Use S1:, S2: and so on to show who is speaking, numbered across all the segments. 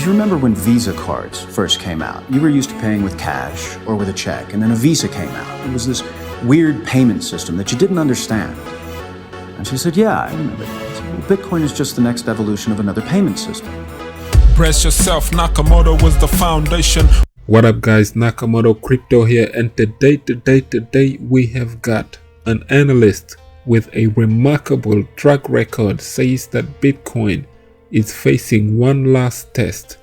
S1: Do you remember when Visa cards first came out? You were used to paying with cash or with a check, and then a Visa came out. It was this weird payment system that you didn't understand. And she said, yeah, I remember that. Well, Bitcoin is just the next evolution of another payment system.
S2: Brace yourself, Nakamoto was the foundation.
S3: What up guys, Nakamoto Crypto here, and today we have got an analyst with a remarkable track record says that Bitcoin is facing one last test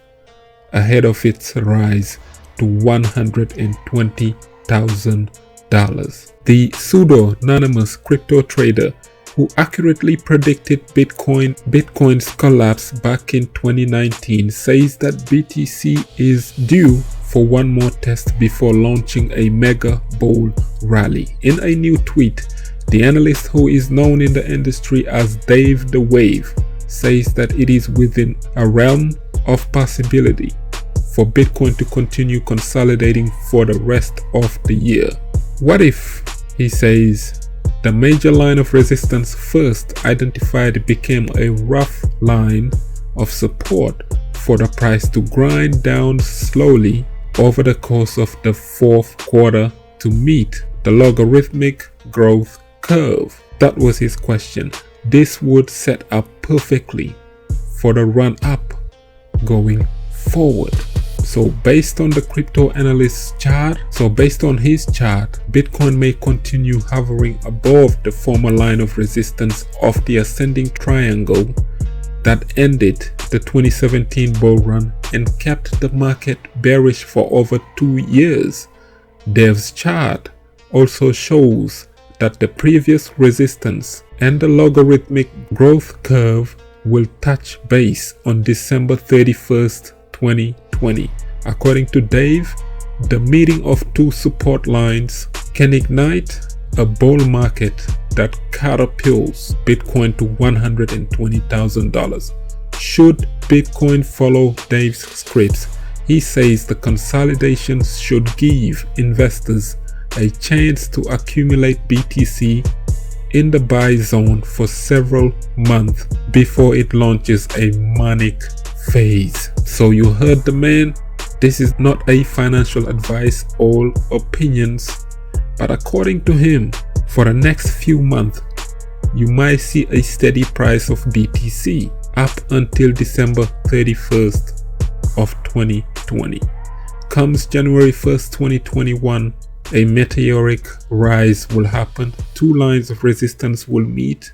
S3: ahead of its rise to $120,000. The pseudo-anonymous crypto trader who accurately predicted Bitcoin's collapse back in 2019 says that BTC is due for one more test before launching a mega bull rally. In a new tweet, the analyst, who is known in the industry as Dave the Wave, says that it is within a realm of possibility for Bitcoin to continue consolidating for the rest of the year. What if, he says, the major line of resistance first identified became a rough line of support for the price to grind down slowly over the course of the fourth quarter to meet the logarithmic growth curve? That was his question. This would set up perfectly for the run up going forward. So based on the crypto analyst's chart, his chart, Bitcoin may continue hovering above the former line of resistance of the ascending triangle that ended the 2017 bull run and kept the market bearish for over 2 years. Dev's chart also shows that the previous resistance and the logarithmic growth curve will touch base on December 31st, 2020. According to Dave, the meeting of two support lines can ignite a bull market that catapults Bitcoin to $120,000. Should Bitcoin follow Dave's scripts, he says the consolidation should give investors a chance to accumulate BTC in the buy zone for several months before it launches a manic phase. So you heard the man. This is not a financial advice, all opinions, but according to him, for the next few months, you might see a steady price of BTC up until December 31st of 2020. Comes January 1st, 2021, a meteoric rise will happen. Two lines of resistance will meet.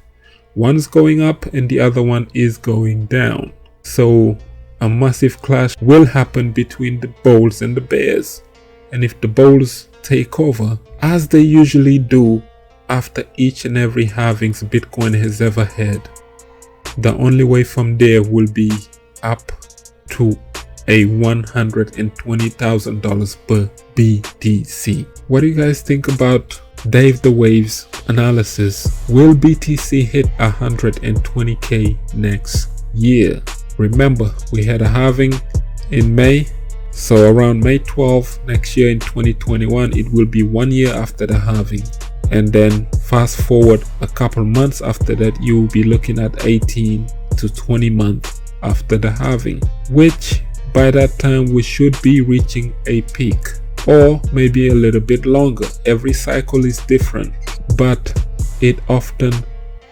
S3: One's going up and the other one is going down. So a massive clash will happen between the bulls and the bears. And if the bulls take over, as they usually do after each and every halvings Bitcoin has ever had, the only way from there will be up to a $120,000 per BTC. What do you guys think about Dave the Wave's analysis? Will BTC hit 120k next year? Remember, we had a halving in May, so around May 12 next year in 2021, it will be 1 year after the halving. And then fast forward a couple months after that, you will be looking at 18 to 20 months after the halving, which by that time we should be reaching a peak, or maybe a little bit longer. Every cycle is different, but it often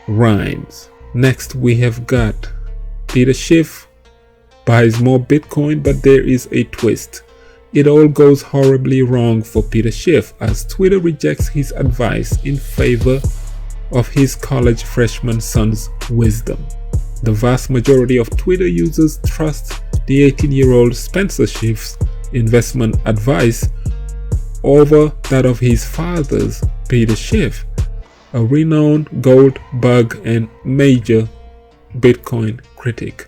S3: rhymes. Next we have got Peter Schiff buys more Bitcoin, but there is a twist. It all goes horribly wrong for Peter Schiff as Twitter rejects his advice in favor of his college freshman son's wisdom. The vast majority of Twitter users trust the 18-year-old Spencer Schiff's investment advice over that of his father's Peter Schiff, a renowned gold bug and major Bitcoin critic.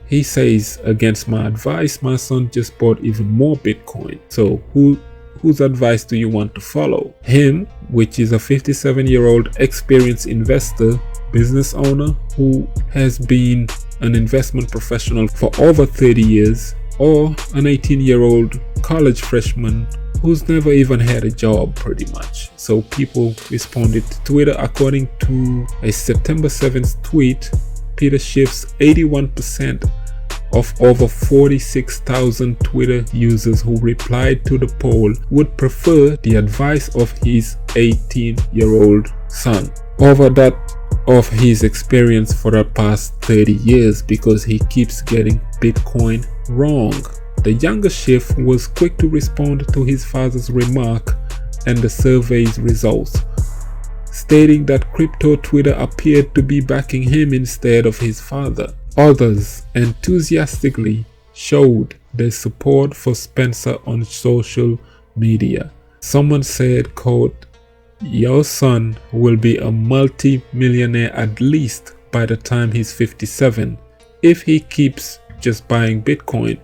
S3: He says, against my advice, my son just bought even more Bitcoin. So whose advice do you want to follow? Him, which is a 57-year-old experienced investor, business owner who has been an investment professional for over 30 years, or an 18-year-old college freshman who's never even had a job pretty much. So people responded to Twitter. According to a September 7th tweet, Peter Schiff's 81% of over 46,000 Twitter users who replied to the poll would prefer the advice of his 18-year-old son over that of his experience for the past 30 years because he keeps getting Bitcoin wrong. The younger Schiff was quick to respond to his father's remark and the survey's results, stating that crypto Twitter appeared to be backing him instead of his father. Others enthusiastically showed their support for Spencer on social media. Someone said, quote, "Your son will be a multi-millionaire at least by the time he's 57 if he keeps just buying Bitcoin,"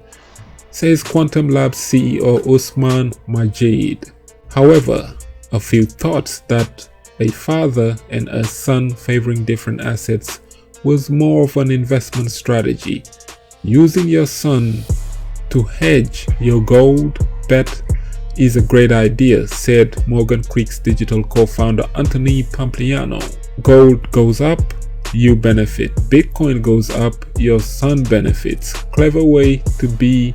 S3: says Quantum Labs CEO Usman Majid. However, a few thoughts that a father and a son favoring different assets was more of an investment strategy. Using your son to hedge your gold bet is a great idea, said Morgan Creek's digital co-founder Anthony Pompliano. Gold goes up, you benefit. Bitcoin goes up, your son benefits. Clever way to be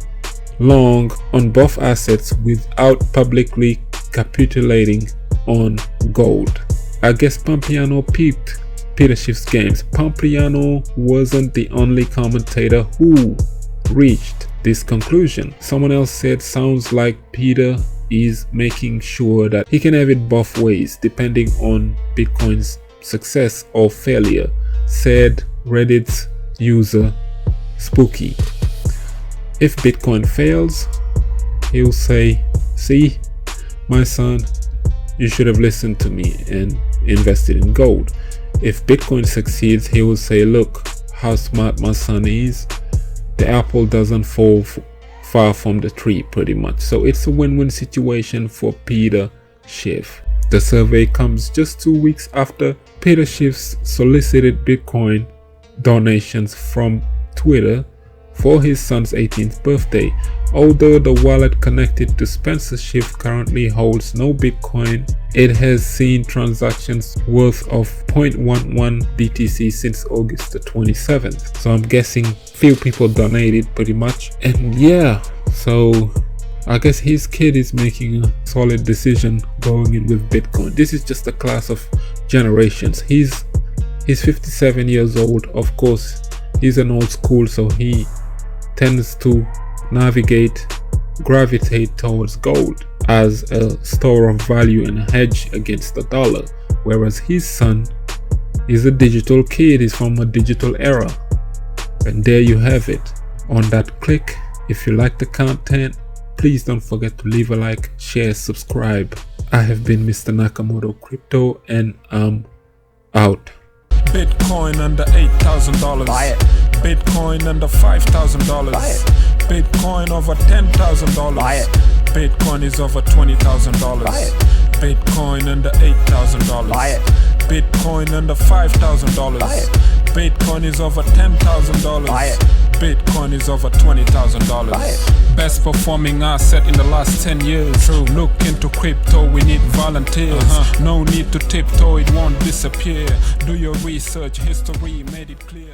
S3: long on both assets without publicly capitulating on gold. I guess Pompliano peeped Peter Schiff's games. Pompliano wasn't the only commentator who reached this conclusion. Someone else said, "Sounds like Peter is making sure that he can have it both ways depending on Bitcoin's success or failure," said Reddit's user Spooky. If Bitcoin fails, he'll say, "See, my son, you should have listened to me and invested in gold." If Bitcoin succeeds, he will say, "Look how smart my son is. The apple doesn't fall far from the tree," pretty much. So it's a win-win situation for Peter Schiff. The survey comes just 2 weeks after Peter Schiff solicited Bitcoin donations from Twitter for his son's 18th birthday. Although the wallet connected to Spencer Schiff currently holds no Bitcoin, it has seen transactions worth of 0.11 BTC since August the 27th. So I'm guessing few people donated pretty much. And yeah, so I guess his kid is making a solid decision going in with Bitcoin. This is just a class of generations. He's 57 years old. Of course, he's an old school, so he tends to gravitate towards gold as a store of value and a hedge against the dollar, whereas his son is a digital kid. He's from a digital era. And there you have it. On that click, if you like the content, please don't forget to leave a like, share, subscribe. I have been Mr. Nakamoto Crypto, and I'm out.
S2: Bitcoin under $8,000.
S4: Buy it.
S2: Bitcoin under $5,000.
S4: Buy it.
S2: Bitcoin over $10,000.
S4: Buy it.
S2: Bitcoin is over $20,000.
S4: Buy it.
S2: Bitcoin under $8,000.
S4: Buy it.
S2: Bitcoin under $5,000.
S4: Buy it.
S2: Bitcoin is over $10,000.
S4: Buy it.
S2: Bitcoin is over $20,000.
S4: Buy it.
S2: Best performing asset in the last 10 years. True. Look into crypto, we need volunteers. No need to tiptoe, it won't disappear. Do your research, history made it clear.